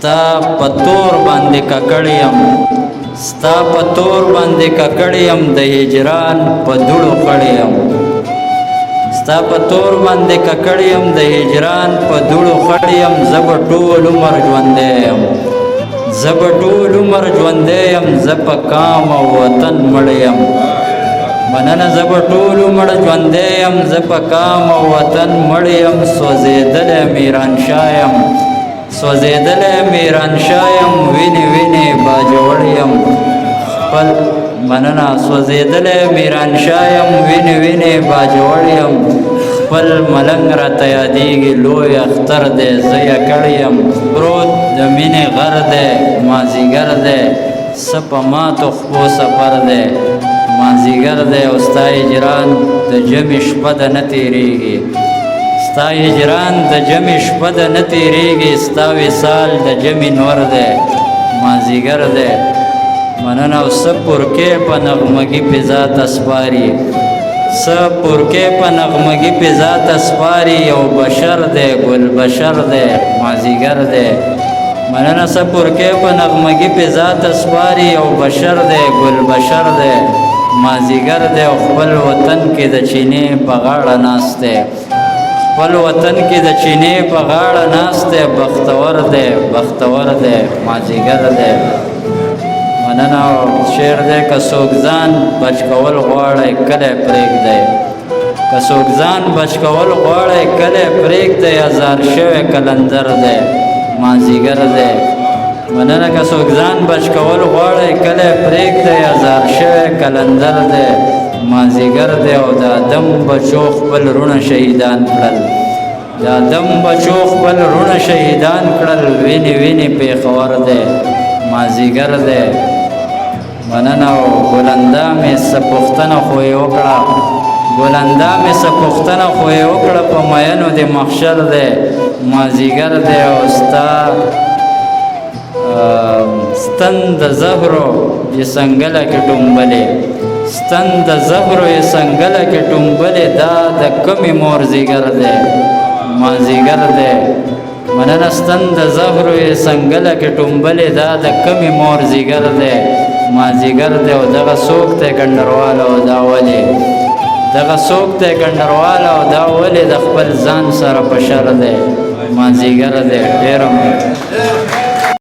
ستا پتور باندې ککړیم ستا پتور باندې ککړیم د هجران په دوړو خړیم ستا پتور باندې ککړیم د هجران په دوړو خړیم زب ټول عمر ژوندیم زب ټول عمر ژوندیم زپ کام او وطن مړیم مننه زب ټول عمر ژوندیم زپ کام او وطن مړیم سوځېدلی میران شایم سوځېدلی میران شایم وینې وینې باجوړیم خپل مننه سوځېدلی میران شایم وینې وینې باجوړیم خپل ملنګ راته یادېږي لوی اختر دی زه یې کړیم پروت د مینې غر دی مازدیګر دی څه په ماتو خپو سفر دی مازدیګر دی او ستا هجران د ژمي شپه ده نه تېرېږي ستا هجران د ژمي شپه ده نه تېرېږي ستا وصال د ژمي نور دی مازدیګر دی مننه او څه پرکې په نغمګي پې ذاته سپاري څه پرکې په نغمګي پې ذاته سپاري یو بشر دی ګل بشر دی مازدیګر دی مننه څه پرکې په نغمګي پې ذاته سپاري یو بشر دی ګل بشر دی مازدیګر دی او خپل وطن کې د چینې په غاړه ناست دی خپل وطن کې د چینې په غاړه ناست دی بختور دی بختور دی مازدیګر دی مننه او شعر دی که څوک ځان بچ کول غواړئ کلی پرېږدئ که څوک ځان بچ کول غواړئ کلی پرېږدئ ازار شوی کلندر دی مازدیګر دی مننه که څوک ځان بچ کول غواړئ کلی پرېږدئ ازار شوی کلندر دی مازدیګر دی او د آدم بچو خپل رونه شهیدان کړل د آدم بچو خپل رونه شهیدان کړل وینې وینې پېښور دی مازدیګر دی مننه او ګلنده مې څه پوښتنه خو یې وکړه ګلنده مې څه پوښتنه خو یې وکړه په مینو د محشر دی مازدیګر دی او ستا ستن د زهرو یې سنګله کې ټومبلې ستن د زهرو یې سنګله کې ټومبلې دا د کمې مور زیګر دی مازدیګر دی مننه ستن د زهرو یې سنګله کې ټومبلې دا د کمې مور زیګر دی مازدیګر دی او دغه څوک دی کنډرواله او دا ولې دغه څوک دی کنډرواله او دا ولې د خپل ځان سره په شر دی مازدیګر دی ډېره